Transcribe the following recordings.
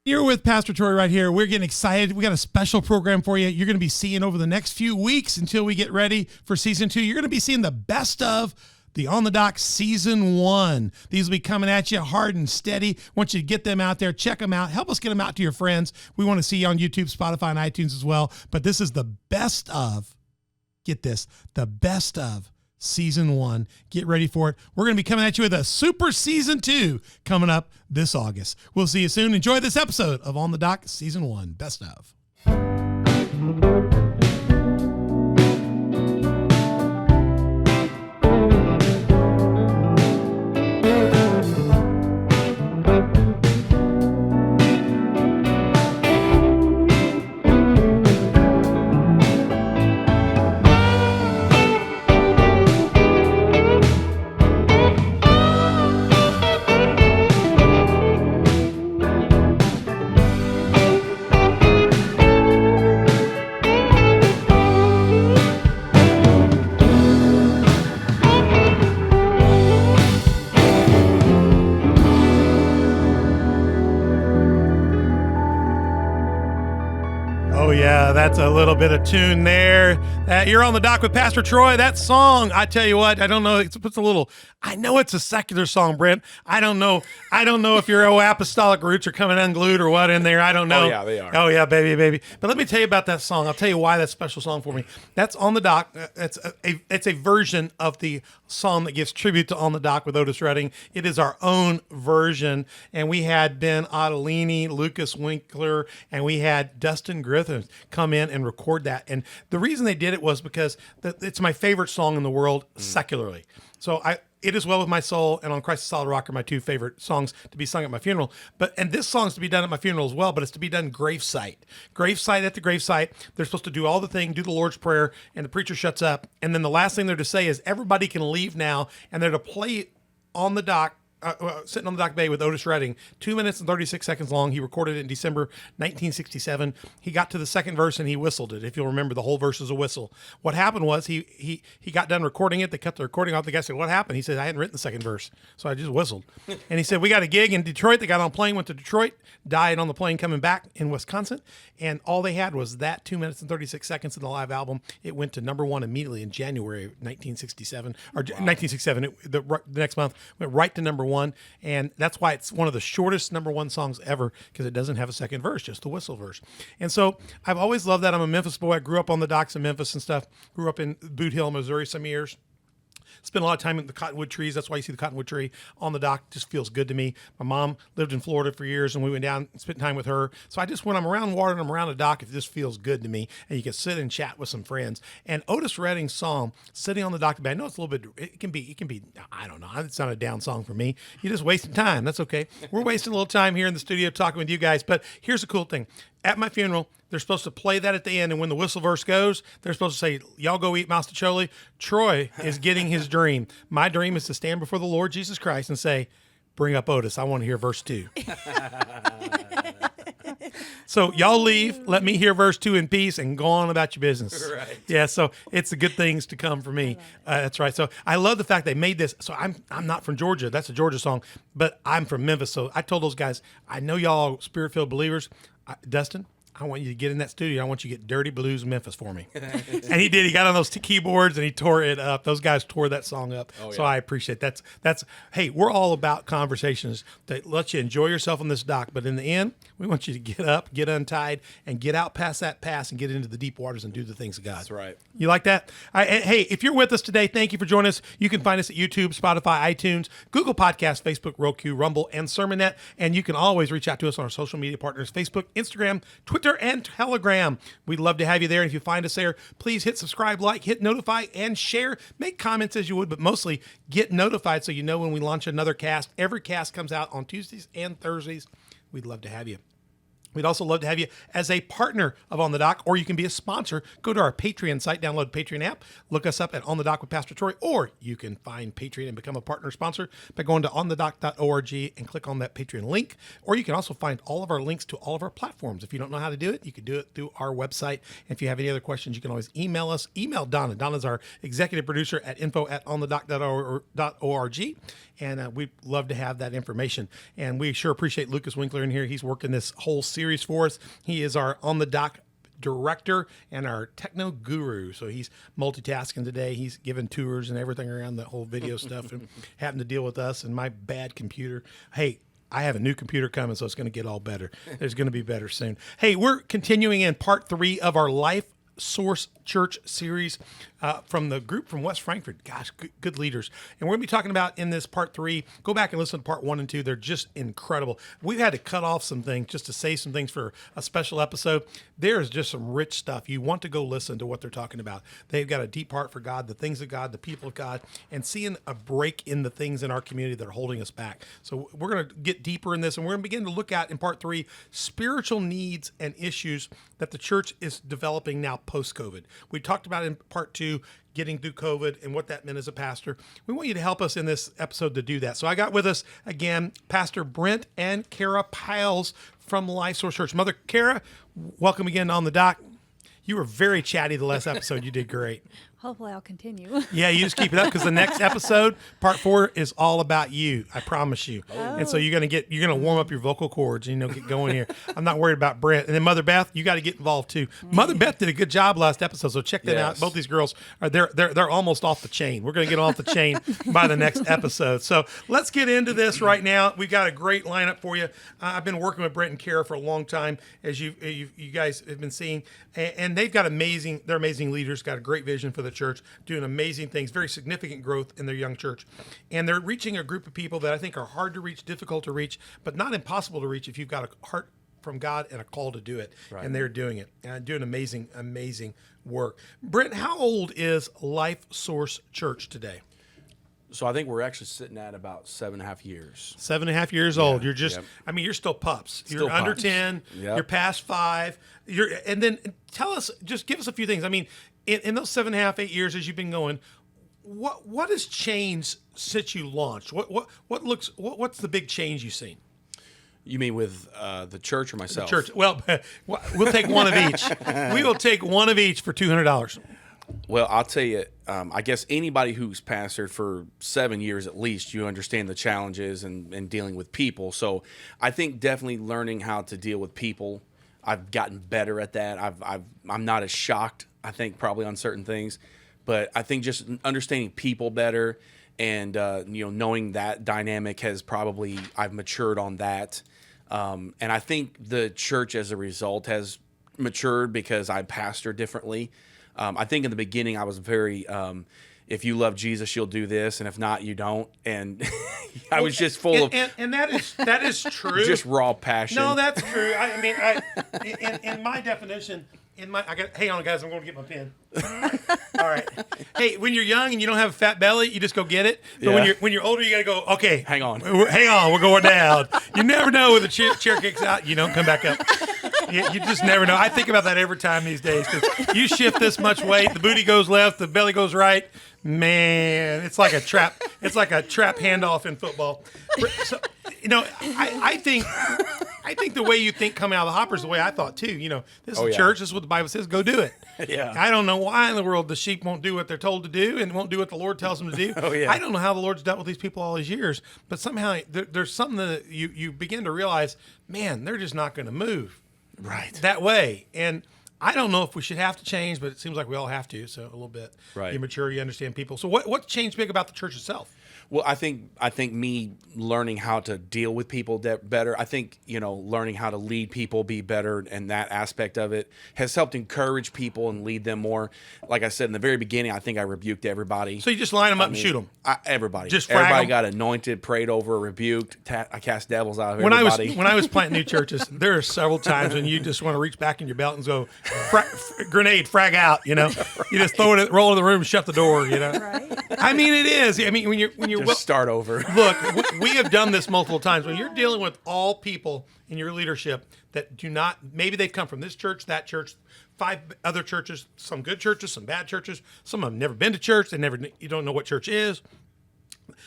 You're with Pastor Troy right here. We're getting excited. We got a special program for you. You're going to be seeing over the next few weeks until we get ready for season 2. You're going to be seeing the best of the On the Dock season 1. These will be coming at you hard and steady. Want you to get them out there, check them out, help us get them out to your friends. We want to see you on YouTube, Spotify, and iTunes as well. But this is the best of, get this, the best of season 1. Get ready for it. We're going to be coming at you with a super season 2 coming up this August. We'll see you soon. Enjoy this episode of On the Dock season 1, best of. That's a little bit of tune there. You're on the dock with Pastor Troy. That song, I tell you what, I don't know. It's a little. I know it's a secular song, Brent. I don't know if your apostolic roots are coming unglued or what in there. I don't know. Oh yeah, they are. Oh yeah, baby. But let me tell you about that song. I'll tell you why that's a special song for me. That's On the Dock. It's a version of the song that gives tribute to On the Dock with Otis Redding. It is our own version, and we had Ben Ottolini, Lucas Winkler, and we had Dustin Griffin come in and record that. And the reason they did it was because it's my favorite song in the world secularly. So It Is Well With My Soul and On Christ the Solid Rock are my two favorite songs to be sung at my funeral. And this song's to be done at my funeral as well, but it's to be done gravesite. Gravesite at the gravesite. They're supposed to do all the thing, do the Lord's Prayer, and the preacher shuts up. And then the last thing they're to say is everybody can leave now, and they're to play on the dock, sitting on the dock bay with Otis Redding, 2 minutes and 36 seconds long. He recorded it in December 1967. He got to the second verse and he whistled it. If you'll remember, the whole verse is a whistle. What happened was he got done recording it. They cut the recording off. The guy said, "What happened?" He said, "I hadn't written the second verse, so I just whistled." And he said, "We got a gig in Detroit." They got on a plane, went to Detroit, died on the plane coming back in Wisconsin, and all they had was that 2 minutes and 36 seconds in the live album. It went to number 1 immediately in January of 1967, or 1967. The next month went right to number 1, and that's why it's one of the shortest number 1 songs ever, because it doesn't have a second verse, just the whistle verse. And so I've always loved that. I'm a Memphis boy. I grew up on the docks in Memphis and stuff. Grew up in Boot Hill, Missouri some years. Spent a lot of time in the cottonwood trees. That's why you see the cottonwood tree on the dock. Just feels good to me. My mom lived in Florida for years, and we went down and spent time with her. So when I'm around water and I'm around the dock, it just feels good to me. And you can sit and chat with some friends. And Otis Redding's song, "Sitting on the Dock," I know it's a little bit, it can be, I don't know. It's not a down song for me. You're just wasting time. That's okay. We're wasting a little time here in the studio talking with you guys. But here's the cool thing. At my funeral, they're supposed to play that at the end, and when the whistle verse goes, they're supposed to say, "Y'all go eat mastacholi." Troy is getting his dream. My dream is to stand before the Lord Jesus Christ and say, "Bring up Otis. I want to hear verse 2." So y'all leave, let me hear verse 2 in peace, and go on about your business. Right. Yeah, so it's the good things to come for me. That's right. So I love the fact they made this. So I'm not from Georgia. That's a Georgia song, but I'm from Memphis. So I told those guys, I know y'all Spirit-filled believers. Dustin, I want you to get in that studio. I want you to get Dirty Blues Memphis for me. And he did. He got on those keyboards and he tore it up. Those guys tore that song up. Oh, yeah. So I appreciate that. That's hey, we're all about conversations that let you enjoy yourself on this dock. But in the end, we want you to get up, get untied, and get out past that pass and get into the deep waters and do the things of God. That's right. You like that? Hey, if you're with us today, thank you for joining us. You can find us at YouTube, Spotify, iTunes, Google Podcasts, Facebook, Roku, Rumble, and Sermonette. And you can always reach out to us on our social media partners, Facebook, Instagram, Twitter, and Telegram. We'd love to have you there. And if you find us there, please hit subscribe, like, hit notify, and share. Make comments as you would, but mostly get notified so you know when we launch another cast. Every cast comes out on Tuesdays and Thursdays. We'd love to have you. We'd also love to have you as a partner of On the Dock, or you can be a sponsor. Go to our Patreon site, download the Patreon app, look us up at On the Dock with Pastor Troy, or you can find Patreon and become a partner sponsor by going to onthedock.org and click on that Patreon link. Or you can also find all of our links to all of our platforms. If you don't know how to do it, you can do it through our website. And if you have any other questions, you can always email us. Email Donna. Donna's our executive producer at info@onthedock.org. And we'd love to have that information. And we sure appreciate Lucas Winkler in here. He's working this whole series for us. He is our On the Dock director and our techno guru. So he's multitasking today. He's giving tours and everything around the whole video stuff and having to deal with us and my bad computer. Hey, I have a new computer coming, so it's going to get all better. There's going to be better soon. Hey, we're continuing in part 3 of our LifeSource Church series from the group from West Frankfort. Gosh, good leaders. And we're going to be talking about in this part 3. Go back and listen to part 1 and 2. They're just incredible. We've had to cut off some things just to say some things for a special episode. There is just some rich stuff. You want to go listen to what they're talking about. They've got a deep heart for God, the things of God, the people of God, and seeing a break in the things in our community that are holding us back. So we're going to get deeper in this, and we're going to begin to look at, in part 3, spiritual needs and issues that the church is developing now post-COVID. We talked about in part 2, getting through COVID and what that meant as a pastor. We want you to help us in this episode to do that. So I got with us again, Pastor Brent and Kara Piles from LifeSource Church. Mother Kara, welcome again on the dock. You were very chatty the last episode. You did great. Hopefully I'll continue. Yeah, you just keep it up because the next episode, part 4, is all about you. I promise you. Oh. And so you're gonna warm up your vocal cords and get going here. I'm not worried about Brent. And then Mother Beth, you got to get involved too. Mother Beth did a good job last episode, so check that out. Both these girls are they're almost off the chain. We're gonna get off the chain by the next episode. So let's get into this right now. We've got a great lineup for you. I've been working with Brent and Kara for a long time, as you guys have been seeing, and they've got they're amazing leaders. Got a great vision for the church, doing amazing things, very significant growth in their young church. And they're reaching a group of people that I think are hard to reach, difficult to reach, but not impossible to reach if you've got a heart from God and a call to do it. Right. And they're doing it and doing amazing, amazing work. Brent, how old is LifeSource Church today? So I think we're actually sitting at about 7.5 years. 7.5 years old. You're just, you're still pups. You're under 10. Yep. You're past 5. And then tell us, just give us a few things. I mean, in those 7.5, 8 years as you've been going, what has changed since you launched? What's the big change you've seen? You mean with the church or myself? The church. Well, we'll take one of each. We will take one of each for $200. Well, I'll tell you, I guess anybody who's pastored for 7 years at least, you understand the challenges and dealing with people. So I think definitely learning how to deal with people, I've gotten better at that. I'm not as shocked, I think, probably on certain things. But I think just understanding people better and, knowing that dynamic I've matured on that. And I think the church as a result has matured because I pastor differently. I think in the beginning I was very, if you love Jesus, you'll do this, and if not, you don't. And I was just full of... And that is true. Just raw passion. No, that's true. In my definition... hang on, guys. I'm going to get my pen. All right. Hey, when you're young and you don't have a fat belly, you just go get it. But when you're older, you got to go. Okay, hang on. We're going down. You never know when the chair kicks out. You don't come back up. You just never know. I think about that every time these days because you shift this much weight, the booty goes left, the belly goes right. Man, it's like a trap. It's like a trap handoff in football. So, I think the way you think coming out of the hopper is the way I thought too. This is a church. This is what the Bible says. Go do it. Yeah. I don't know why in the world the sheep won't do what they're told to do and won't do what the Lord tells them to do. Oh, yeah. I don't know how the Lord's dealt with these people all these years, but somehow there's something that you begin to realize, man, they're just not going to move that way. And I don't know if we should have to change, but it seems like we all have to. So a little bit. Right. You mature, you understand people. So what changed big about the church itself? Well, I think me learning how to deal with people better. I think learning how to lead people, be better, and that aspect of it has helped encourage people and lead them more. Like I said in the very beginning, I think I rebuked everybody. So you just line them up and shoot them. Everybody, just everybody got anointed, prayed over, rebuked. I cast devils out of everybody. When I was planting new churches, there are several times when you just want to reach back in your belt and go grenade, frag out. You just throw it, roll in the room, shut the door. Right. I mean, it is. I mean, when you're Just start over. Look, we have done this multiple times. When you're dealing with all people in your leadership that do not, maybe they've come from this church, that church, 5 other churches, some good churches, some bad churches, some have never been to church, you don't know what church is.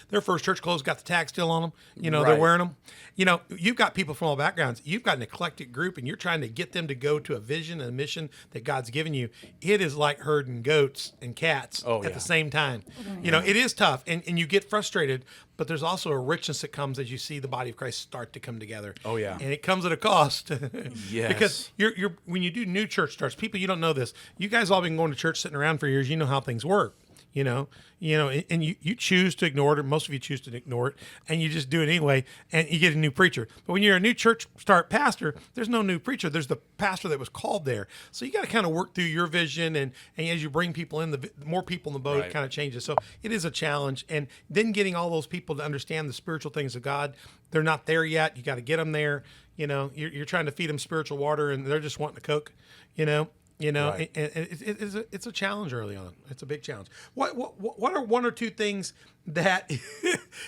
Their first church clothes got the tag still on them. They're Right. wearing them. You've got people from all backgrounds. You've got an eclectic group, and you're trying to get them to go to a vision and a mission that God's given you. It is like herding goats and cats at the same time. It is tough, and you get frustrated, but there's also a richness that comes as you see the body of Christ start to come together. Oh, yeah. And it comes at a cost. Yes. Because you're when you do new church starts, people, you don't know this. You guys all been going to church, sitting around for years. You know how things work. And you choose to ignore it, or most of you choose to ignore it, and you just do it anyway, and you get a new preacher. But when you're a new church start pastor, there's no new preacher. There's the pastor that was called there. So you got to kind of work through your vision, and as you bring people in, the more people in the boat, Right. it kind of changes. So it is a challenge. And then getting all those people to understand the spiritual things of God, they're not there yet. You got to get them there. You're trying to feed them spiritual water, and they're just wanting to Coke, Right. it's a challenge early on. It's a big challenge. What are one or two things that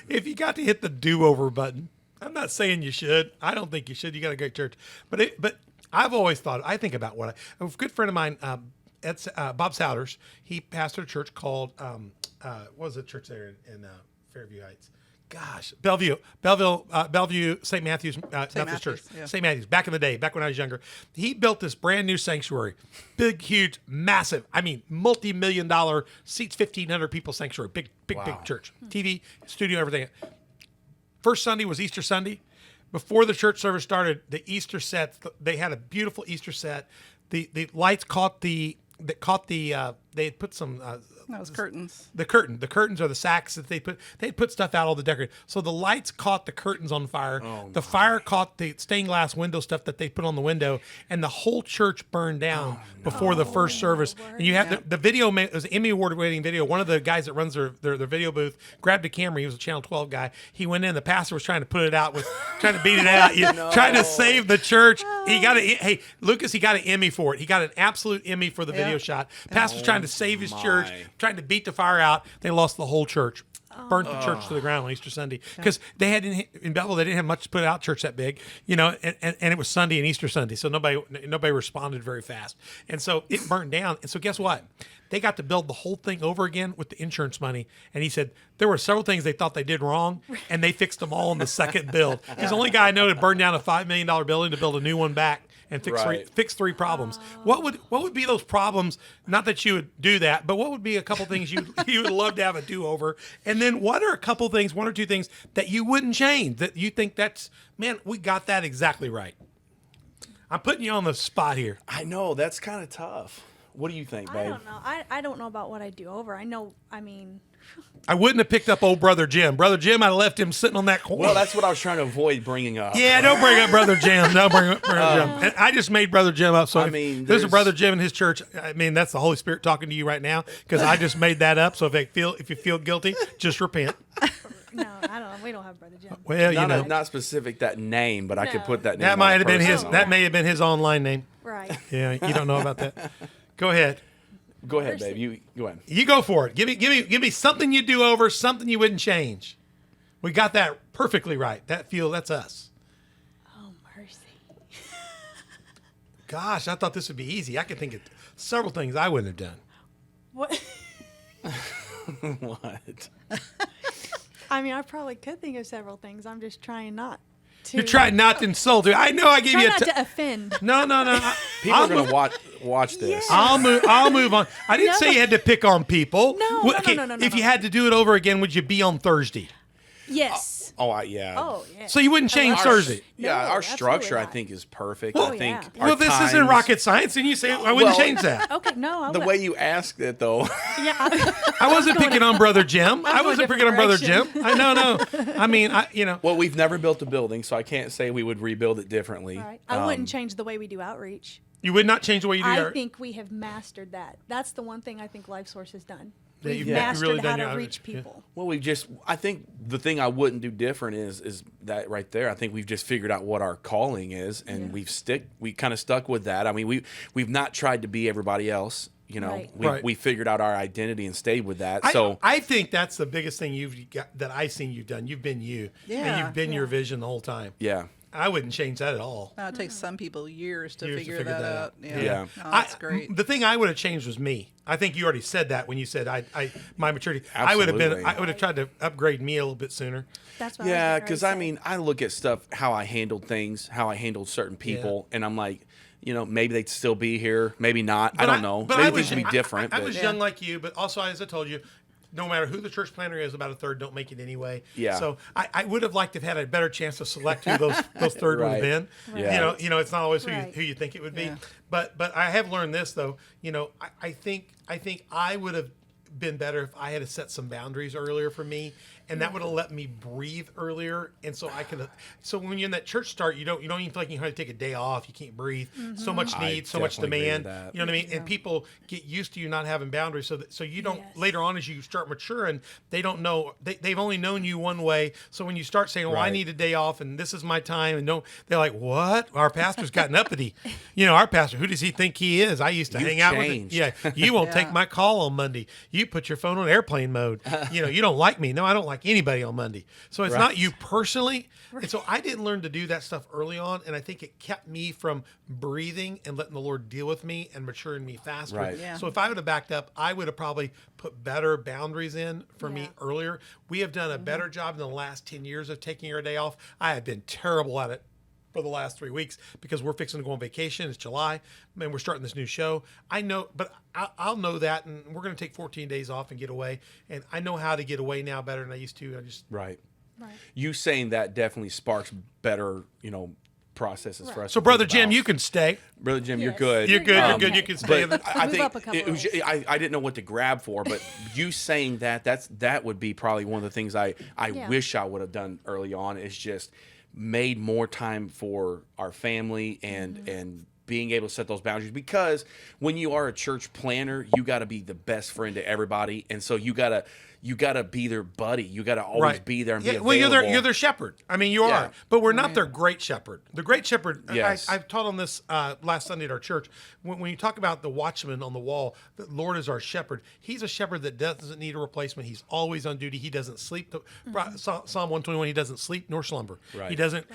if you got to hit the do-over button? I'm not saying you should. I don't think you should. You got to go to church. But I've always thought. I think about a good friend of mine, Bob Souders. He pastored a church called what was the church there in Fairview Heights? Gosh, Bellevue, St. Matthew's Methodist Church, yeah. St. Matthew's. Back in the day, back when I was younger, he built this brand new sanctuary, big, huge, massive. I mean, multi-million-dollar seats, 1,500 people sanctuary, big church, TV, studio, everything. First Sunday was Easter Sunday. Before the church service started, the Easter set, they had a beautiful Easter set. The lights caught the. They had put some. That was curtains. The curtains are the sacks that they put stuff out all the decorative. So the lights caught the curtains on fire. The fire caught the stained glass window stuff that they put on the window, and the whole church burned down before the first service. And you have the video. It was an Emmy Award winning video. One of the guys that runs their video booth grabbed a camera. He was a Channel 12 guy. He went in. The pastor was trying to put it out trying to beat it out, trying to save the church. He got Lucas. He got an Emmy for it. He got an absolute Emmy for the video shot. Pastor's trying to save his church, trying to beat the fire out. They lost the whole church. Burnt the church to the ground on Easter Sunday because they had in Belleville, they didn't have much to put out church that big, and it was Sunday and Easter Sunday, so nobody responded very fast, and so it burned down. And so guess what? They got to build the whole thing over again with the insurance money. And he said there were several things they thought they did wrong, and they fixed them all in the second build. He's the only guy I know to burn down a $5 million building to build a new one back and fix three problems. What would be those problems? Not that you would do that, but what would be a couple things you would love to have a do-over? And then what are a couple things, one or two things that you wouldn't change, that you think we got that exactly right? I'm putting you on the spot here. I know, that's kind of tough. What do you think, babe? I don't know. I don't know about what I do over. I wouldn't have picked up old Brother Jim. Brother Jim, I left him sitting on that corner. Well, that's what I was trying to avoid bringing up. Yeah, don't bring up Brother Jim. Don't bring up Brother Jim. And I just made Brother Jim up. So there's a Brother Jim in his church. That's the Holy Spirit talking to you right now because I just made that up. So if you feel guilty, just repent. No, I don't know. We don't have Brother Jim. Well, not specific that name, but I could put that name. That might have been his. That may have been his online name. Right. Yeah, you don't know about that. Go ahead. Go ahead, babe. You go ahead. You go for it. Give me something you do over, something you wouldn't change. We got that perfectly right. That's us. Oh, mercy. Gosh, I thought this would be easy. I could think of several things I wouldn't have done. What? What? I probably could think of several things. I'm just trying not to. You're trying not to insult her. I know I gave Try you not to offend. No. People are going to watch this. I'll move on. I didn't say you had to pick on people. No. If you had to do it over again, would you be on Thursday? Yes. Yeah. Oh, yeah. So you wouldn't change Thursday? Yeah, No, our absolutely structure, I not. think, is perfect. Oh, I think. yeah. our Well, this isn't times- rocket science, and you say I wouldn't change that. Okay, no. The way you asked it, though. Yeah. I wasn't picking on Brother Jim. I going a wasn't picking on different Brother Jim. I know. Well, we've never built a building, so I can't say we would rebuild it differently. Right. I wouldn't change the way we do outreach. You would not change the way you do I your. think we have mastered that. That's the one thing I think LifeSource has done. Yeah, We've you've mastered really how done to your reach outreach, yeah. people. Well, I think the thing I wouldn't do different is that right there. I think we've just figured out what our calling is, and we kind of stuck with that. I mean, we've not tried to be everybody else. You know, Right. we figured out our identity and stayed with that. I think that's the biggest thing you've got that I've seen you've done. You've been you. And Yeah. you've been your vision the whole time. yeah. I wouldn't change that at all. It takes some people years to Years to figure figure that that out. out. Yeah. Oh, that's great. The thing I would have changed was me. I think you already said that when you said my maturity. I would Absolutely. have tried to upgrade me a little bit sooner. That's what Yeah, I was because gonna I mean, I look at stuff, how I handled things, how I handled certain people, and I'm like, you know, maybe they'd still be here, maybe not. I don't know. But Maybe I things was, should be different. I but was young like you, but also as I told you, no matter who the church planner is, about a third don't make it anyway. Yeah. So I would have liked to have had a better chance to select who those third would have Right. been. Yeah. You know, it's not always Right. who you think it would be. Yeah. But I have learned this though. You know, I think I would have been better if I had set some boundaries earlier for me, and that would have let me breathe earlier. And so I could. So when you're in that church start, you don't even feel like you have to take a day off. You can't breathe. So much I need, so much definitely agree demand. with that. You know what I mean? And people get used to you not having boundaries, so you don't Yes. later on as you start maturing, they don't know they've only known you one way. So when you start saying, "Well, I Right. need a day off and this is my time," and don't they're like, "What? Our pastor's gotten uppity." You know, our pastor, who does he think he is? I used to You've hang out changed. with him. Yeah, you won't Yeah. take my call on Monday. You put your phone on airplane mode. You know, you don't like me. No, I don't like anybody on Monday. So it's not you personally. And so I didn't learn to do that stuff early on, and I think it kept me from breathing and letting the Lord deal with me and maturing me faster. Right. Yeah. So if I would have backed up, I would have probably put better boundaries in for me Yeah. earlier. We have done a better job in the last 10 years of taking our day off. I have been terrible at it for the last 3 weeks because we're fixing to go on vacation. It's July, and we're starting this new show. I know, but I'll know that, and we're going to take 14 days off and get away. And I know how to get away now better than I used to. I just Right. Right. You saying that definitely sparks better, you know, processes for us. so, to Brother think Jim, about. you can stay. Brother Jim, you're Yes. good. You're good. You're Okay. good. You can stay. But I Move think up a couple it was, of I didn't know what to grab for, but you saying that would be probably one of the things I Yeah. wish I would have done early on, is just made more time for our family and being able to set those boundaries, because when you are a church planner, you got to be the best friend to everybody, and so you got to be their buddy. You got to always be there and be available. Well, you're their shepherd. I mean, you Yeah. are, but we're not their great shepherd. The great shepherd. Yes. I've taught on this last Sunday at our church. When you talk about the watchman on the wall, the Lord is our shepherd. He's a shepherd that doesn't need a replacement. He's always on duty. He doesn't sleep. Psalm 121. He doesn't sleep nor slumber. Right. He doesn't.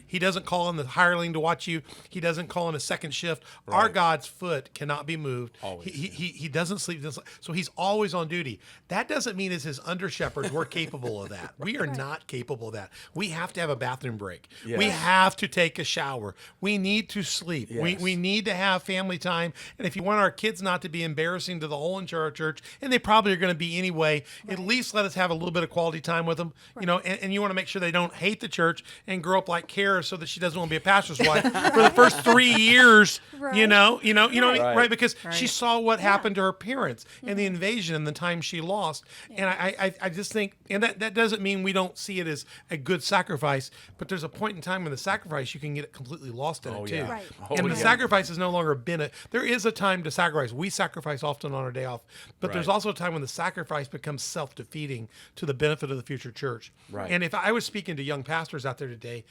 He doesn't call in the hireling to watch you. He doesn't call in a second shift. Our God's foot cannot be moved. Always. He doesn't sleep. So he's always on duty. That doesn't mean as his under shepherds we're capable of that. We are not capable of that. We have to have a bathroom break. Yes. We have to take a shower. We need to sleep. Yes. We need to have family time. And if you want our kids not to be embarrassing to the whole entire church, and they probably are going to be anyway, at least let us have a little bit of quality time with them. You know, and you want to make sure they don't hate the church and grow up like Kara so that she doesn't want to be a pastor's wife for the first 3 years. Right. You know, Right. right? Because she Right. saw what happened to her parents and the invasion and the time she lost. And I just think, and that doesn't mean we don't see it as a good sacrifice, but there's a point in time when the sacrifice you can get it completely lost in it too. yeah. Right. And the yeah. sacrifice has no longer been it. There is a time to sacrifice. We sacrifice often on our day off, but there's Right. also a time when the sacrifice becomes self-defeating to the benefit of the future church. Right. And if I was speaking to young pastors out there today,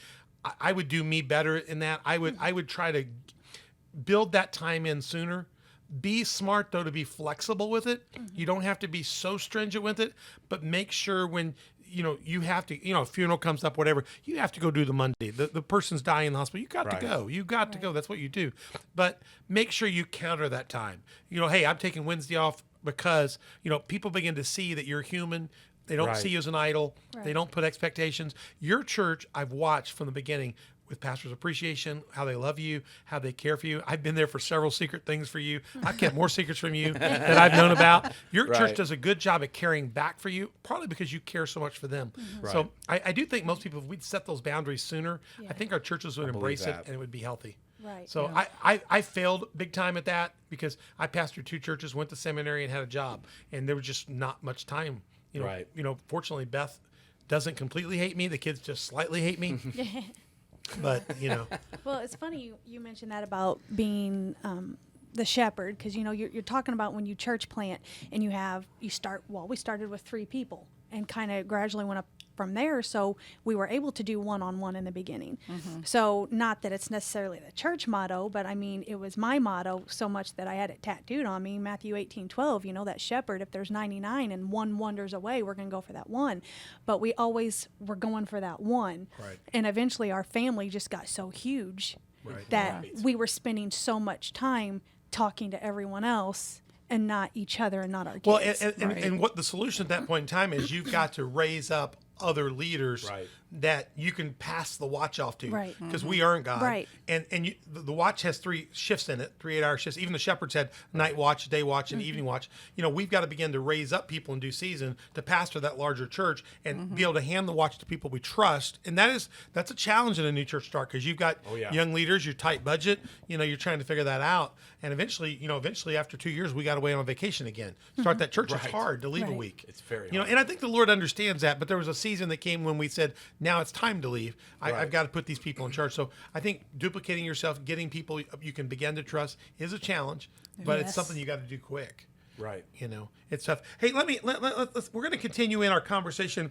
I would do me better in that. I would try to build that time in sooner. Be smart though to be flexible with it. You don't have to be so stringent with it, but make sure when you have to, a funeral comes up, whatever, you have to go do the Monday. The person's dying in the hospital. You got Right. to go. You got to go. That's what you do. But make sure you counter that time. Hey, I'm taking Wednesday off because, people begin to see that you're human. They don't Right. see you as an idol. They Right. don't put expectations. Your church, I've watched from the beginning with Pastor's Appreciation, how they love you, how they care for you. I've been there for several secret things for you. I've kept more secrets from you that I've known about. Your church Right. does a good job at caring back for you, partly because you care so much for them. So I do think most people, if we'd set those boundaries sooner, I think our churches would embrace it that. and it would be healthy. Right. So I failed big time at that because I pastored 2 churches, went to seminary, and had a job, and there was just not much time. Right. Fortunately, Beth doesn't completely hate me. The kids just slightly hate me. But Well, it's funny you mentioned that about being the shepherd, because you're talking about when you church plant and we started with 3 people and kind of gradually went up from there. So we were able to do one-on-one in the beginning. So not that it's necessarily the church motto, but I mean, it was my motto so much that I had it tattooed on me. Matthew 18:12, you know, that shepherd, if there's 99 and one wanders away, we're going to go for that one. But we always were going for that one. Right. And eventually our family just got so huge that we were spending so much time talking to everyone else and not each other and not our kids. Well, and what the solution at that point in time is, you've got to raise up other leaders that you can pass the watch off to, Right. because we aren't God. Right. And the watch has 3 shifts in it, 3 8-hour shifts. Even the shepherds had night watch, day watch, and evening watch. You know, we've got to begin to raise up people in due season to pastor that larger church and be able to hand the watch to people we trust. And that's a challenge in a new church start, because you've got young leaders, your tight budget, you know, you're trying to figure that out. And eventually after 2 years, we got away on vacation again. Start that church. It's hard to leave a week. It's very hard. And I think the Lord understands that, but there was a season that came when we said, now it's time to leave. I've got to put these people in charge. So I think duplicating yourself, getting people you can begin to trust is a challenge, but it's something you got to do quick. Right. You know, it's tough. Hey, let's we're going to continue in our conversation.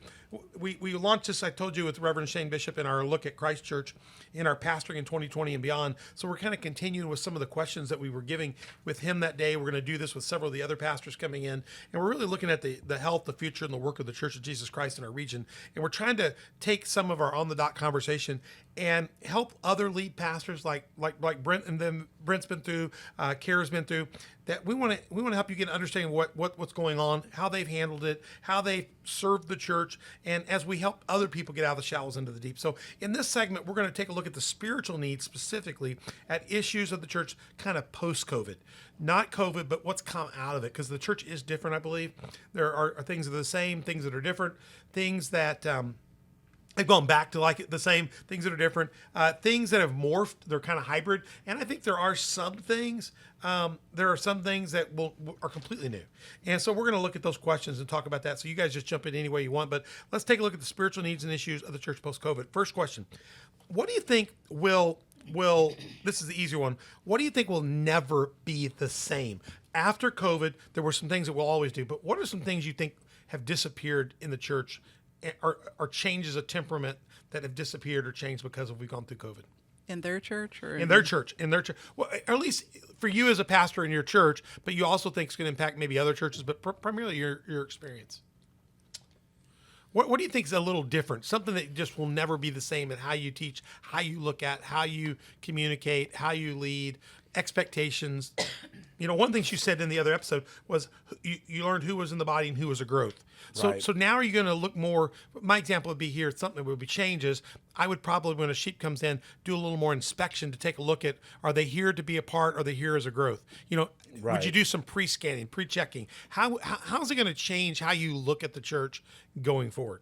We launched this, I told you, with Reverend Shane Bishop in our look at Christ Church in our pastoring in 2020 and beyond. So we're kind of continuing with some of the questions that we were giving with him that day. We're going to do this with several of the other pastors coming in. And we're really looking at the health, the future, and the work of the Church of Jesus Christ in our region. And we're trying to take some of our on-the-dot conversation and help other lead pastors like Brent and them. Brent's been through, Kara's been through. That we want to help you get an understanding what's going on, how they've handled it, how they served the church, and as we help other people get out of the shallows into the deep. So in this segment, we're going to take a look at the spiritual needs, specifically at issues of the church kind of post-COVID. Not COVID, but what's come out of it, because the church is different, I believe. There are things that are the same, things that are different, things that they've gone back to like the same, things that are different, things that have morphed. They're kind of hybrid, and I think there are some things. That are completely new, and so we're going to look at those questions and talk about that. So you guys just jump in any way you want, but let's take a look at the spiritual needs and issues of the church post-COVID. First question: what do you think will? This is the easier one. What do you think will never be the same after COVID? There were some things that we'll always do, but what are some things you think have disappeared in the church? Or changes of temperament that have disappeared or changed because we've gone through COVID? In their church? Or in their church. Well, or at least for you as a pastor in your church, but you also think it's going to impact maybe other churches, but primarily your experience. What do you think is a little different? Something that just will never be the same in how you teach, how you look at, how you communicate, how you lead, expectations. You know, one thing you said in the other episode was you learned who was in the body and who was a growth. So now are you going to look more? My example would be here. Something that would be changes. I would probably, when a sheep comes in, do a little more inspection to take a look at, are they here to be a part? Or are they here as a growth? You know, would you do some pre-scanning, pre-checking? How's it going to change how you look at the church going forward?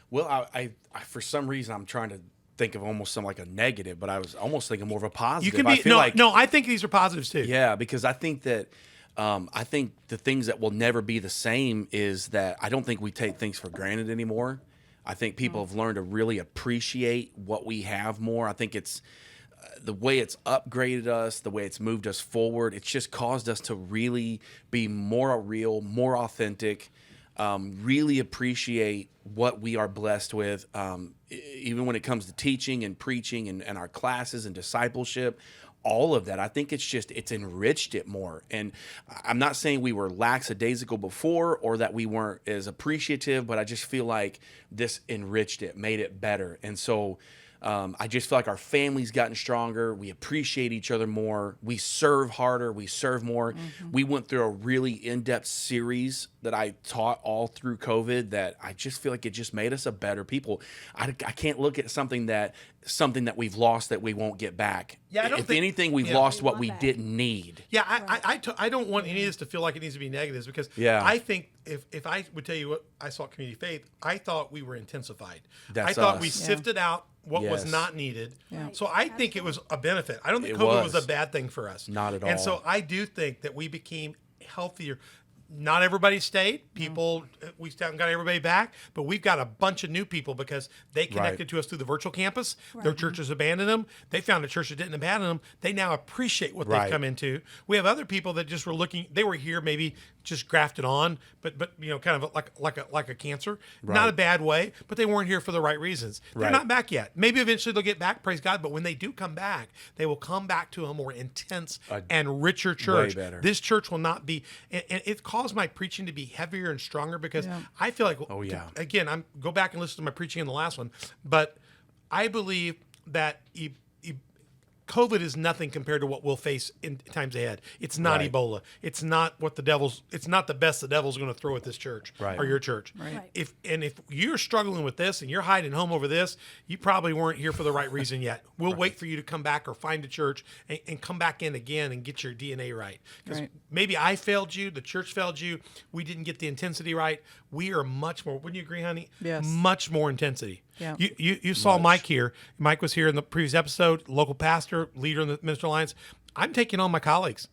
Well, I for some reason I'm trying to think of almost some like a negative, but I was almost thinking more of a positive. You can be I think these are positives too. Yeah, because I think that I think the things that will never be the same is that I don't think we take things for granted anymore. I think people have learned to really appreciate what we have more. I think it's the way it's upgraded us, the way it's moved us forward. It's just caused us to really be more real, more authentic, really appreciate what we are blessed with, even when it comes to teaching and preaching and our classes and discipleship. All of that, I think it's enriched it more. And I'm not saying we were lackadaisical before or that we weren't as appreciative, but I just feel like this enriched it, made it better. And so I just feel like our family's gotten stronger. We appreciate each other more. We serve harder. We serve more. Mm-hmm. We went through a really in-depth series that I taught all through COVID that I just feel like it just made us a better people. I can't look at something that we've lost that we won't get back. Yeah, if anything, we've lost what we didn't need. Yeah, I don't want any of this to feel like it needs to be negatives, because I think if I would tell you what I saw at Community Faith, I thought we were intensified. I thought we sifted out what was not needed. Yeah. So I think it was a benefit. I don't think COVID was a bad thing for us. Not at all. And so I do think that we became healthier. Not everybody stayed. People, we haven't got everybody back, but we've got a bunch of new people because they connected to us through the virtual campus. Their churches abandoned them. They found a church that didn't abandon them. They now appreciate what they've come into. We have other people that just were looking. They were here maybe just grafted on, but kind of like a cancer. Right. Not a bad way, but they weren't here for the right reasons. They're Right. not back yet. Maybe eventually they'll get back, praise God, but when they do come back, they will come back to a more intense and richer church. better. This church will not be, and it caused my preaching to be heavier and stronger because I feel like, again, go back and listen to my preaching in the last one, but I believe that COVID is nothing compared to what we'll face in times ahead. It's not Right. Ebola. It's not it's not the best the devil's going to throw at this church or your church. Right. If you're struggling with this and you're hiding home over this, you probably weren't here for the right reason yet. We'll wait for you to come back or find a church and come back in again and get your DNA right. Because maybe I failed you, the church failed you, we didn't get the intensity right. We are much more, wouldn't you agree, honey? Yes. Much more intensity. Yeah. You saw Mike here. Mike was here in the previous episode, local pastor, leader in the Minister Alliance. I'm taking on my colleagues.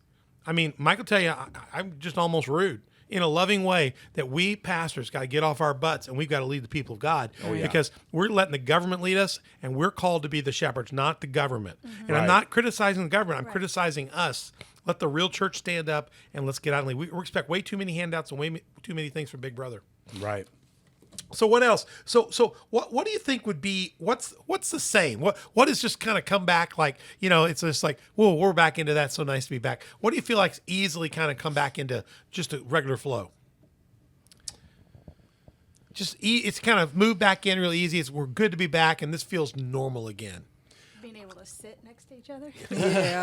I mean, Mike will tell you, I'm just almost rude in a loving way that we pastors got to get off our butts and we've got to lead the people of God because we're letting the government lead us and we're called to be the shepherds, not the government. And I'm not criticizing the government. I'm criticizing us. Let the real church stand up and let's get out and lead. We expect way too many handouts and way too many things from Big Brother. Right. So what else? So what do you think would be what's the same? What is just kind of come back like, it's just like, whoa, we're back into that. So nice to be back. What do you feel like easily kind of come back into just a regular flow? Just it's kind of moved back in really easy. We're good to be back and this feels normal again. Being able to sit next to each other.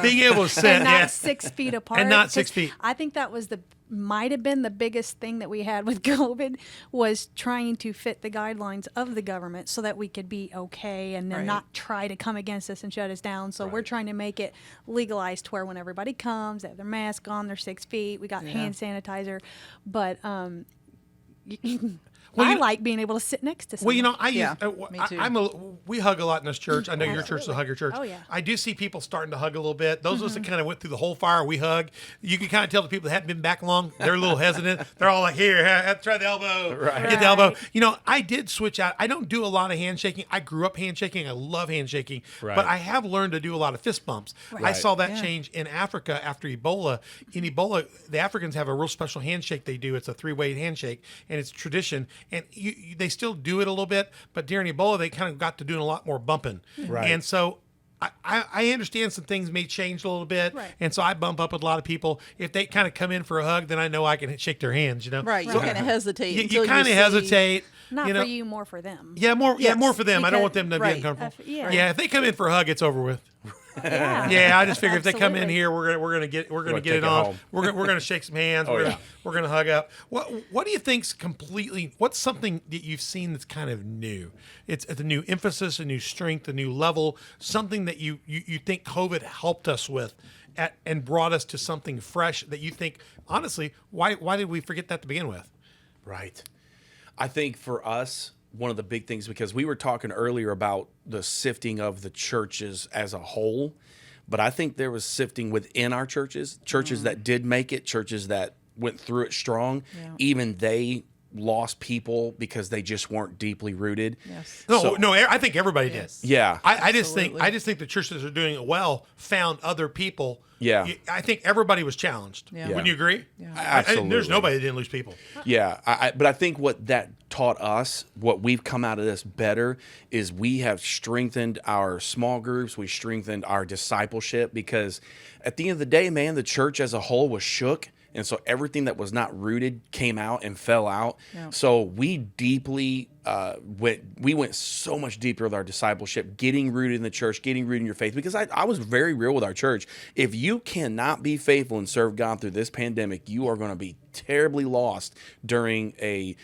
Being able to sit And not 6 feet apart. And not 6 'cause feet. I think that was might have been the biggest thing that we had with COVID was trying to fit the guidelines of the government so that we could be okay and then not try to come against us and shut us down. So we're trying to make it legalized to where when everybody comes, they have their mask on, they're 6 feet, we got hand sanitizer. But I like being able to sit next to someone. Me too. We hug a lot in this church. I know your church is a hugger church. Oh, yeah. I do see people starting to hug a little bit. Those of us that kind of went through the whole fire, we hug. You can kind of tell the people that haven't been back long, they're a little hesitant. They're all like, here, try the elbow. Get the elbow. I did switch out. I don't do a lot of handshaking. I grew up handshaking. I love handshaking. Right. But I have learned to do a lot of fist bumps. I saw that change in Africa after Ebola. In Ebola, the Africans have a real special handshake they do. It's a 3-way handshake, and it's tradition. And they still do it a little bit, but during Ebola, they kind of got to doing a lot more bumping. Right. And so I understand some things may change a little bit. Right. And so I bump up with a lot of people. If they kind of come in for a hug, then I know I can shake their hands, Right. You So kind of hesitate. You until kind of see- hesitate. Not for you, more for them. Yeah, more for them. I don't Because- want them to be uncomfortable. yeah. If they come in for a hug, it's over with. Yeah. I just figure if they come in Absolutely. here, we're gonna get take it it on. home. We're gonna shake some hands. We're gonna hug up. What do you think's completely? What's something that you've seen that's kind of new? It's a new emphasis, a new strength, a new level. Something that you think COVID helped us with, and brought us to something fresh that you think honestly, why did we forget that to begin with? Right. I think for us, one of the big things, because we were talking earlier about the sifting of the churches as a whole, but I think there was sifting within our churches that did make it, churches that went through it strong, even they lost people because they just weren't deeply rooted. Yes. No, I think everybody did. Yeah. I just think the churches that are doing it well found other people. Yeah. I think everybody was challenged. Yeah. Wouldn't you agree? Yeah. Absolutely. There's nobody that didn't lose people. Yeah, but I think what that taught us, what we've come out of this better, is we have strengthened our small groups. We strengthened our discipleship because at the end of the day, man, the church as a whole was shook. And so everything that was not rooted came out and fell out. Yeah. So we deeply went so much deeper with our discipleship, getting rooted in the church, getting rooted in your faith. Because I was very real with our church. If you cannot be faithful and serve God through this pandemic, you are going to be terribly lost during a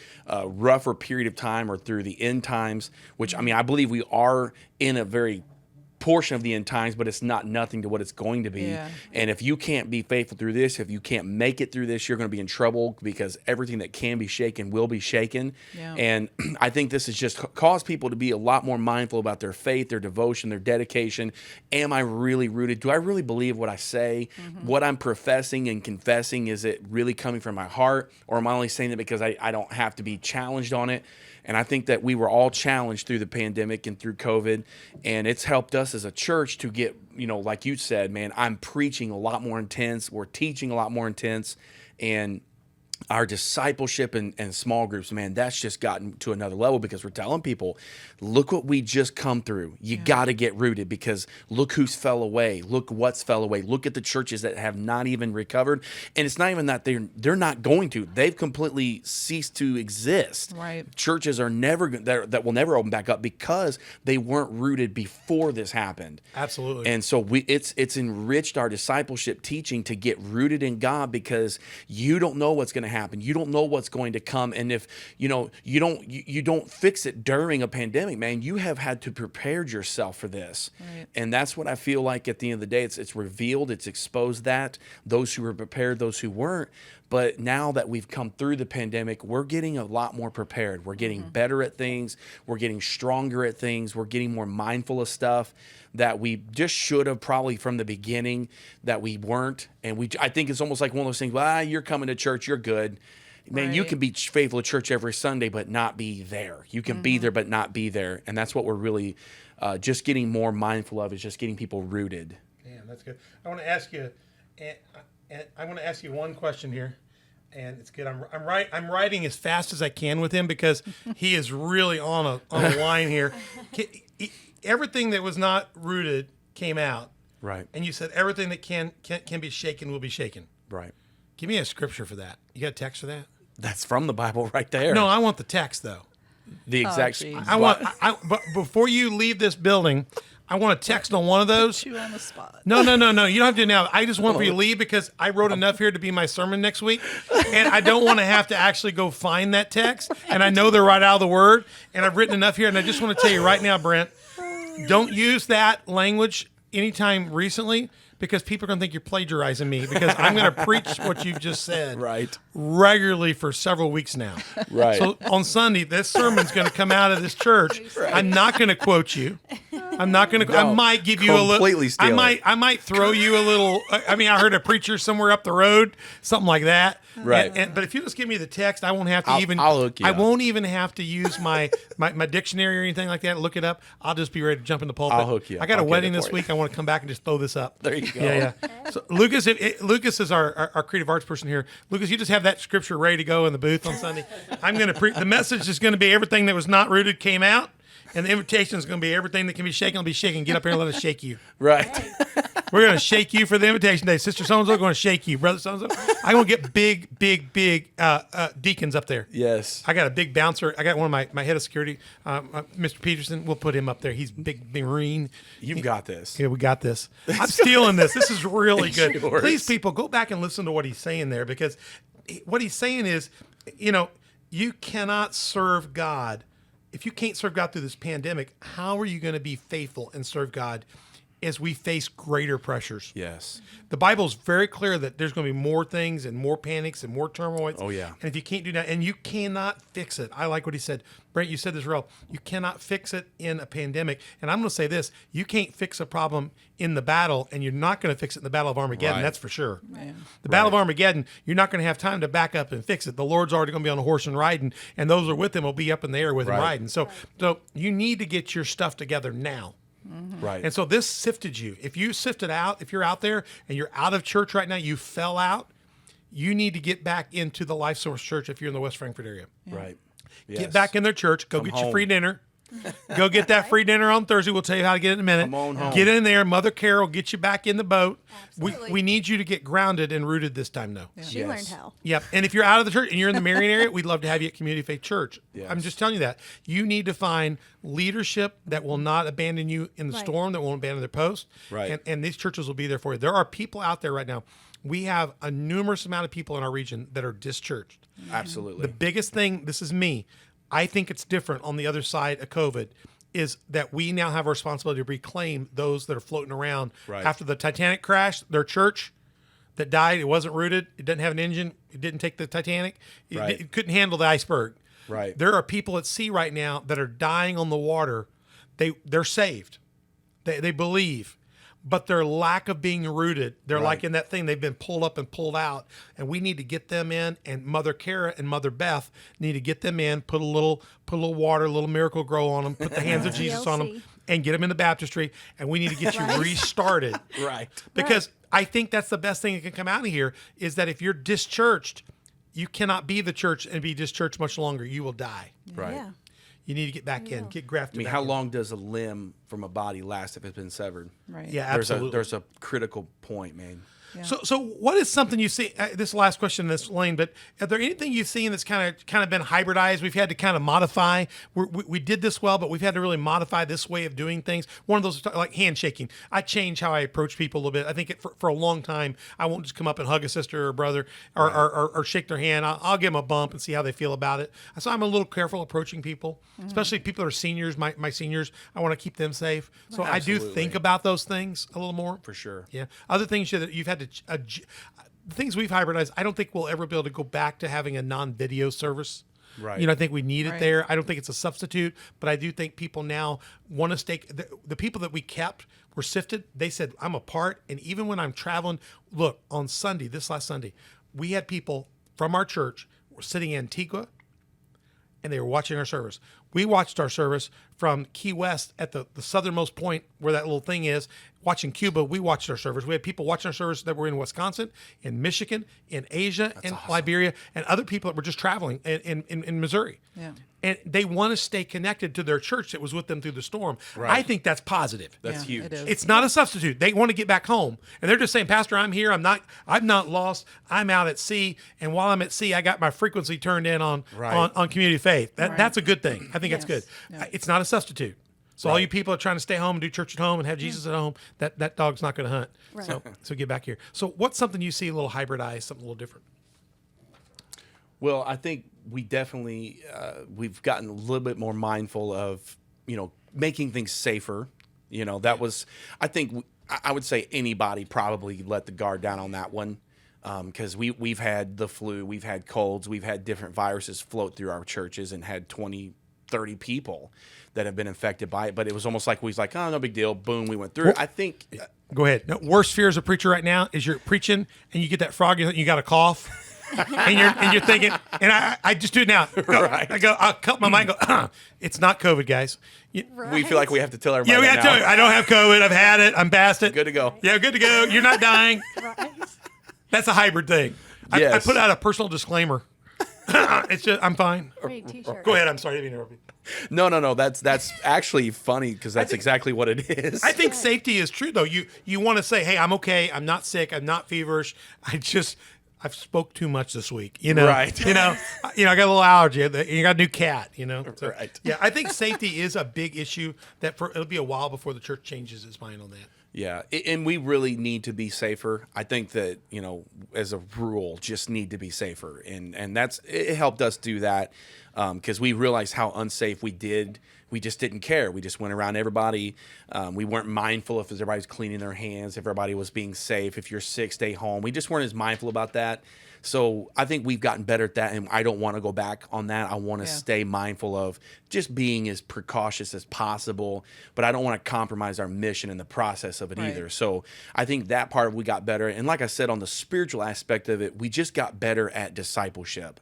rougher period of time or through the end times, which, I mean, I believe we are in a very portion of the end times, but it's not nothing to what it's going to be. Yeah. And if you can't be faithful through this, if you can't make it through this, you're going to be in trouble because everything that can be shaken will be shaken. Yeah. And I think this has just caused people to be a lot more mindful about their faith, their devotion, their dedication. Am I really rooted? Do I really believe what I say? What I'm professing and confessing, is it really coming from my heart? Or am I only saying it because I don't have to be challenged on it? And I think that we were all challenged through the pandemic and through COVID, and it's helped us as a church to get, like you said, man, I'm preaching a lot more intense. We're teaching a lot more intense. And our discipleship and small groups, man, that's just gotten to another level because we're telling people, look what we just come through. You got to get rooted because look who's fell away. Look what's fell away. Look at the churches that have not even recovered. And it's not even that they're not going to. They've completely ceased to exist. Right. Churches are never that will never open back up because they weren't rooted before this happened. Absolutely. And so it's enriched our discipleship teaching to get rooted in God because you don't know what's going to happen. You don't know what's going to come. And if you don't fix it during a pandemic, man, you have had to prepare yourself for this. Right. And that's what I feel like at the end of the day, it's revealed, it's exposed that those who were prepared, those who weren't. But now that we've come through the pandemic, we're getting a lot more prepared. We're getting better at things. We're getting stronger at things. We're getting more mindful of stuff that we just should have probably from the beginning that we weren't. And I think it's almost like one of those things, well, you're coming to church, you're good. Man, you Right. can be faithful to church every Sunday, but not be there. You can be there, but not be there. And that's what we're really just getting more mindful of, is just getting people rooted. Man, that's good. I want to ask you, and I want to ask you one question here, and it's good. I'm writing as fast as I can with him because he is really on a line here. Everything that was not rooted came out, Right. and you said everything that can be shaken will be shaken. Right. Give me a scripture for that. You got a text for that? That's from the Bible right there. No, I want the text though. The exact. geez. But before you leave this building, I want a text on one of those. You on the spot. No. You don't have to do it now. I just want for you to leave because I wrote enough here to be my sermon next week. And I don't want to have to actually go find that text. And I know they're right out of the Word. And I've written enough here. And I just want to tell you right now, Brent, don't use that language anytime recently because people are going to think you're plagiarizing me because I'm going to preach what you've just said Right. regularly for several weeks now. Right. So on Sunday, this sermon's going to come out of this church. I'm not going to quote you. I'm not going to. No, I might give you a little. completely steal it. I might throw you a little. I mean, I heard a preacher somewhere up the road, something like that. Right. But if you just give me the text, I won't have to I'll hook you I up. won't even have to use my dictionary or anything like that. Look it up. I'll just be ready to jump in the pulpit. I'll hook you up. I got a I'll get wedding it this for you. week. I want to come back and just throw this up. There you go. Yeah. So Lucas, Lucas is our creative arts person here. Lucas, you just have that scripture ready to go in the booth on Sunday. I'm going to the message is going to be everything that was not rooted came out. And the invitation is going to be everything that can be shaken will be shaken. Get up here and let us shake you. Right. We're going to shake you for the invitation day. Sister so-and-so going to shake you. Brother so-and-so. I'm going to get big deacons up there. Yes. I got a big bouncer. I got one of my head of security, Mr. Peterson. We'll put him up there. He's big Marine. You've got this. Yeah, we got this. I'm stealing this. This is really good. yours. Please, people, go back and listen to what he's saying there because what he's saying is, you cannot serve God. If you can't serve God through this pandemic, how are you going to be faithful and serve God as we face greater pressures? Yes. The Bible is very clear that there's going to be more things and more panics and more turmoil. Oh, yeah. And if you can't do that, and you cannot fix it. I like what he said. Brent, you said this real. You cannot fix it in a pandemic. And I'm going to say this. You can't fix a problem in the battle, and you're not going to fix it in the Battle of Armageddon. Right. That's for sure. Man. The Battle of Armageddon, you're not going to have time to back up and fix it. The Lord's already going to be on a horse and riding, and those who are with him will be up in the air with him Right. riding. So you need to get your stuff together now. Right. And so this sifted you. If you sifted out, if you're out there and you're out of church right now, you fell out, you need to get back into the LifeSource church if you're in the West Frankfort area. Right. Get Yes. back in their church. Go Come get your home. free dinner. Go get that free dinner on Thursday. We'll tell you how to get it in a minute. Come on home. Get in there. Mother Carol, get you back in the boat. Absolutely. We need you to get grounded and rooted this time, though. She Yes. learned how. Yep. And if you're out of the church and you're in the Marion area, we'd love to have you at Community Faith Church. Yes. I'm just telling you that. You need to find leadership that will not abandon you in the Right. storm, that won't abandon their post. Right. And these churches will be there for you. There are people out there right now. We have a numerous amount of people in our region that are dischurched. Absolutely. The biggest thing, this is me, I think it's different on the other side of COVID, is that we now have a responsibility to reclaim those that are floating around. Right. After the Titanic crash, their church that died, it wasn't rooted, it doesn't have an engine, it didn't take the Titanic, Right. it couldn't handle the iceberg. Right. There are people at sea right now that are dying on the water. They're saved. They believe. But their lack of being rooted, they're Right. like in that thing, they've been pulled up and pulled out. And we need to get them in. And Mother Kara and Mother Beth need to get them in, put a little water, a little Miracle Grow on them, put the hands of Jesus on them, TLC. and get them in the baptistry. And we need to get you Right. restarted. Right. Because I think that's the best thing that can come out of here is that if you're dischurched, you cannot be the church and be just church much longer. You will die. Right. Yeah. You need to get back in, get grafted. I mean, back how in. long does a limb from a body last if it's been severed? Right. Yeah, absolutely. There's a critical point, man. Yeah. So what is something you see? This is the last question in this lane, but are there anything you've seen that's kind of been hybridized? We've had to kind of modify. We did this well, but we've had to really modify this way of doing things. One of those like handshaking. I change how I approach people a little bit. I think for a long time, I won't just come up and hug a sister or brother or shake their hand. I'll give them a bump and see how they feel about it. So I'm a little careful approaching people, especially people that are seniors. My seniors, I want to keep them safe. So I do think about those things a little more. For sure. Yeah. Other things that you've had to the things we've hybridized, I don't think we'll ever be able to go back to having a non-video service. Right. You know, I think we need it Right. there. I don't think it's a substitute, but I do think people now want to stay. The people that we kept were sifted. They said, I'm a part. And even when I'm traveling, look, on Sunday, this last Sunday, we had people from our church were sitting in Antigua and they were watching our service. We watched our service from Key West at the southernmost point where that little thing is. Watching Cuba, we watched our service. We had people watching our service that were in Wisconsin, in Michigan, in Asia, in Liberia, and other people that were just traveling in Missouri. Yeah. And they want to stay connected to their church that was with them through the storm. Right. I think that's positive. That's Yeah, huge. it is. It's not a substitute. They want to get back home, and they're just saying, "Pastor, I'm here. I'm not lost. I'm out at sea, and while I'm at sea, I got my frequency turned in on community faith. That's a good thing. I think that's good. Yeah. It's not a substitute. So all you people are trying to stay home and do church at home and have Jesus at home, that dog's not going to hunt. Right. So get back here. So what's something you see a little hybridized, something a little different? Well, I think we definitely we've gotten a little bit more mindful of making things safer. That was I think I would say anybody probably let the guard down on that one because we've had the flu, we've had colds, we've had different viruses float through our churches and had 20-30 people that have been infected by it. But it was almost like we was like, oh, no big deal. Boom, we went through it. I think. Go ahead. No, worst fear as a preacher right now is you're preaching and you get that frog and you got a cough. and you're thinking, and I just do it now. Right. I'll cut my mind and go, it's not COVID, guys. We feel like we have to tell everybody. Yeah, we that have to tell you, now. I don't have COVID. I've had it. I'm past it. Good to go. Yeah, good to go. You're not dying. Right. That's a hybrid thing. I Yes. put out a personal disclaimer. It's just, I'm fine. Great t-shirt. Go ahead. I'm sorry. I didn't interrupt you. No. That's actually funny because that's exactly what it is. I think safety is true, though. You want to say, hey, I'm okay. I'm not sick. I'm not feverish. I've spoke too much this week, Right. I got a little allergy. You got a new cat, So, Right. Yeah, I think safety is a big issue. It'll be a while before the church changes his mind on that. Yeah, and we really need to be safer. I think that as a rule, just need to be safer, and it helped us do that because we realized how unsafe we did. We just didn't care. We just went around everybody. We weren't mindful if everybody's cleaning their hands, if everybody was being safe. If you're sick, stay home. We just weren't as mindful about that. So I think we've gotten better at that, and I don't want to go back on that. I want to stay mindful of just being as precautious as possible, but I don't want to compromise our mission in the process of it either. So I think that part we got better. And like I said, on the spiritual aspect of it, we just got better at discipleship.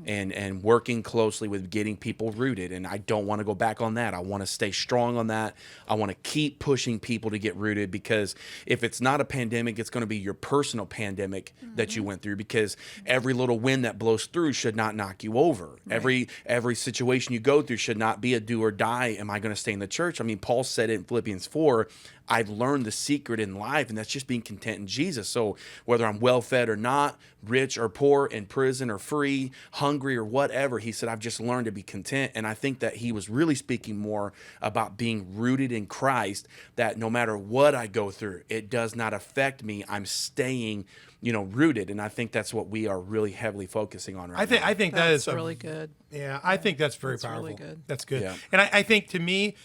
And working closely with getting people rooted. And I don't want to go back on that. I want to stay strong on that. I want to keep pushing people to get rooted because if it's not a pandemic, it's going to be your personal pandemic that you went through because every little wind that blows through should not knock you over. Right. Every situation you go through should not be a do or die. Am I going to stay in the church? I mean, Paul said it in Philippians 4, I've learned the secret in life, and that's just being content in Jesus. So whether I'm well-fed or not, rich or poor, in prison or free, hungry or whatever, he said, I've just learned to be content. And I think that he was really speaking more about being rooted in Christ, that no matter what I go through, it does not affect me. I'm staying, rooted. And I think that's what we are really heavily focusing on right now. I think That's that is really good. Yeah, I think that's very That's powerful. really good. That's good. Yeah. And I think to me,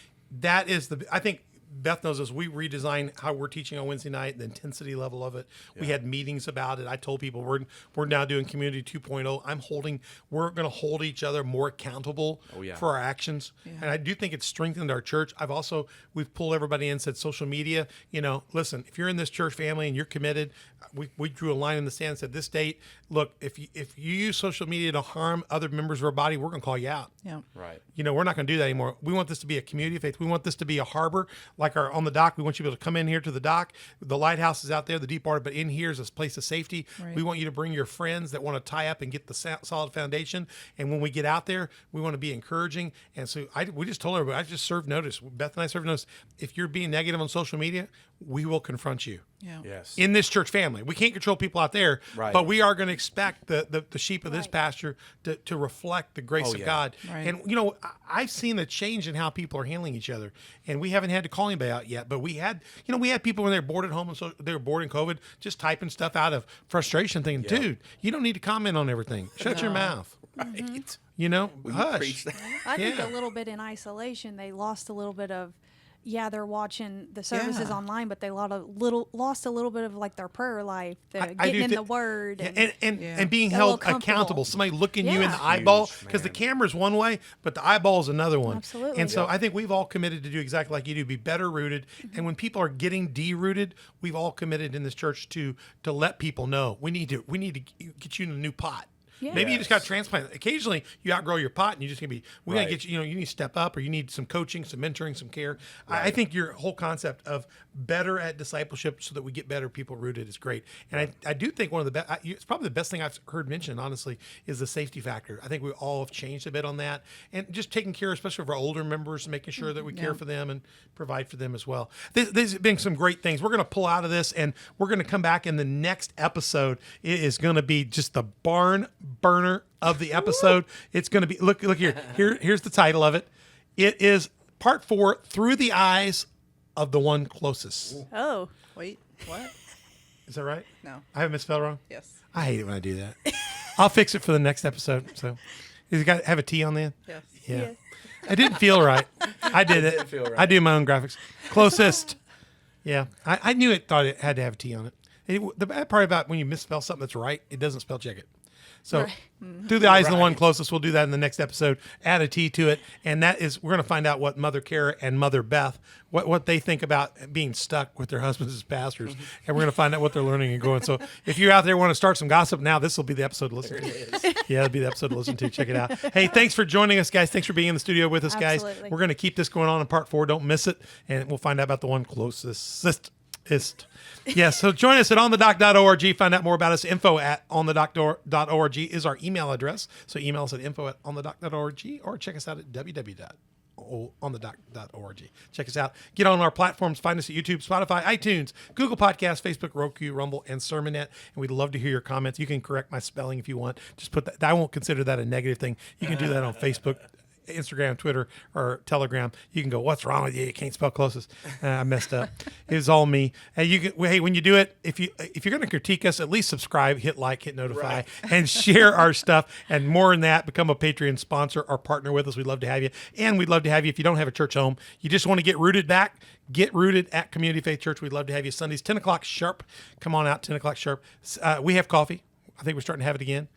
that is I think Beth knows this. We redesigned how we're teaching on Wednesday night, the intensity level of it. We had meetings about it. I told people we're now doing Community 2.0. We're going to hold each other more accountable for our actions. Yeah. And I do think it's strengthened our church. We've pulled everybody in and said social media, listen, if you're in this church family and you're committed, we drew a line in the sand and said this date, look, if you use social media to harm other members of our body, we're going to call you out. Yeah. Right. We're not going to do that anymore. We want this to be a community of faith. We want this to be a harbor like our on the dock. We want you to be able to come in here to the dock. The lighthouse is out there, the deep water, but in here is a place of safety. Right. We want you to bring your friends that want to tie up and get the solid foundation. And when we get out there, we want to be encouraging. And so we just told everybody, I just served notice. Beth and I served notice. If you're being negative on social media, we will confront you. Yeah. Yes. In this church family, we can't control people out there, Right. but we are going to expect the sheep of this pasture to reflect the grace of God. Right. And I've seen a change in how people are handling each other, and we haven't had to call anybody out yet. But we had people when they were bored at home and so they were bored in COVID, just typing stuff out of frustration, thinking, "Dude, you don't need to comment on everything. Shut your mouth." Right. Hush. Preach that. I think a little bit in isolation, they lost a little bit of, they're watching the services Yeah. online, but they lost a little bit of like their prayer life, I getting do in thi- the Word. And being Get a little held accountable. comfortable. Somebody looking you in Yeah. the eyeball, Huge, because the man. camera's one way, but the eyeball is another one. Absolutely. And so I think we've all committed to do exactly like you do, be better rooted. And when people are getting derooted, we've all committed in this church to let people know we need to get you in a new pot. Yeah. Maybe you just got transplanted. Occasionally, you outgrow your pot, and you're just gonna be. We're Right. gonna get you. You need to step up, or you need some coaching, some mentoring, some care. I think your whole concept of better at discipleship, so that we get better people rooted, is great. And I do think one of the best. It's probably the best thing I've heard mentioned, honestly, is the safety factor. I think we all have changed a bit on that, and just taking care, especially of our older members, making sure that we care for them and provide for them as well. There's been some great things. We're gonna pull out of this, and we're gonna come back in the next episode. It is gonna be just the barn burner of the episode. It's going to be look here. Here's the title of it. It is part 4, Through the Eyes of the One Closest. Oh, Wait, what? Is that right? No. I haven't misspelled wrong. Yes. I hate it when I do that. I'll fix it for the next episode. So, is it got to have a T on the end? Yes. Yeah. Yeah. I didn't feel right. I did it. didn't feel right. I do my own graphics. Closest. Yeah. I knew it. Thought it had to have a T on it. The bad part about when you misspell something that's right, it doesn't spell check it. So through the eyes of the one closest, we'll do that in the next episode. Add a T to it, and that is we're going to find out what Mother Kara and Mother Beth what they think about being stuck with their husbands as pastors, and we're going to find out what they're learning and growing. So if you're out there want to start some gossip now, this will be the episode to listen to. Yeah, it'll be the episode to listen to. Check it out. Hey, thanks for joining us, guys. Thanks for being in the studio with us, guys. Absolutely. We're going to keep this going on in part 4. Don't miss it, and we'll find out about the one closest. Yes, so join us at onthedoc.org. Find out more about us. info@onthedoc.org is our email address. So email us at info@onthedoc.org or check us out at www.onthedoc.org. Check us out. Get on our platforms. Find us at YouTube, Spotify, iTunes, Google Podcasts, Facebook, Roku, Rumble, and Sermonet. And we'd love to hear your comments. You can correct my spelling if you want. Just put that. I won't consider that a negative thing. You can do that on Facebook, Instagram, Twitter, or Telegram. You can go, "What's wrong with you? You can't spell closest." I messed up. It was all me. And you can, hey, when you do it, if you're going to critique us, at least subscribe, hit like, hit notify, and share our stuff. And more than that, become a Patreon sponsor or partner with us. We'd love to have you. And we'd love to have you if you don't have a church home. You just want to get rooted back. Get rooted at Community Faith Church. We'd love to have you Sundays, 10 o'clock sharp. Come on out, 10 o'clock sharp. We have coffee. I think we're starting to have it again.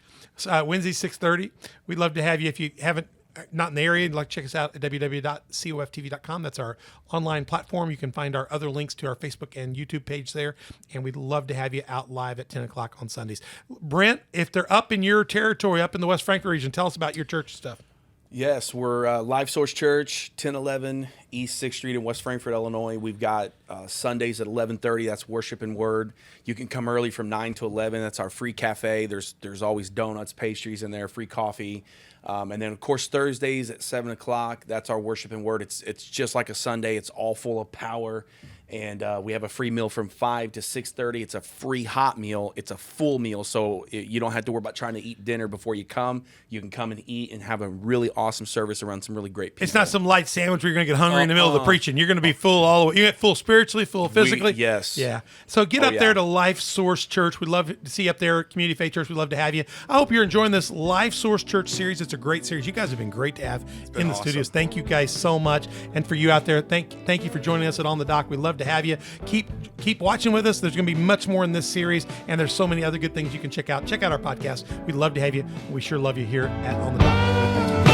Wednesday, 6:30. We'd love to have you if you haven't. Not in the area, you'd like to check us out at www.coftv.com. That's our online platform. You can find our other links to our Facebook and YouTube page there. And we'd love to have you out live at 10 o'clock on Sundays. Brent, if they're up in your territory, up in the West Frankfort region, tell us about your church stuff. Yes, we're LifeSource Church, 1011 East 6th Street in West Frankfort, Illinois. We've got Sundays at 11:30. That's worship and word. You can come early from 9 to 11. That's our free cafe. There's always donuts, pastries in there, free coffee. And then, of course, Thursdays at 7 o'clock. That's our worship and word. It's just like a Sunday. It's all full of power. And we have a free meal from 5 to 6:30. It's a free hot meal. It's a full meal, so you don't have to worry about trying to eat dinner before you come. You can come and eat and have a really awesome service around some really great people. It's not some light sandwich where you're going to get hungry in the middle of the preaching. You're going to be full all the way. You get full spiritually, full physically. Yes. Yeah. So get up there to LifeSource Church. We'd love to see you up there, Community Faith Church. We'd love to have you. I hope you're enjoying this LifeSource Church series. It's a great series. You guys have been great to have in the studios. Thank you guys so much. And for you out there, thank you for joining us at On the Dock. We'd love to have you. Keep watching with us. There's going to be much more in this series, and there's so many other good things you can check out. Check out our podcast. We'd love to have you. We sure love you here at On the Dock.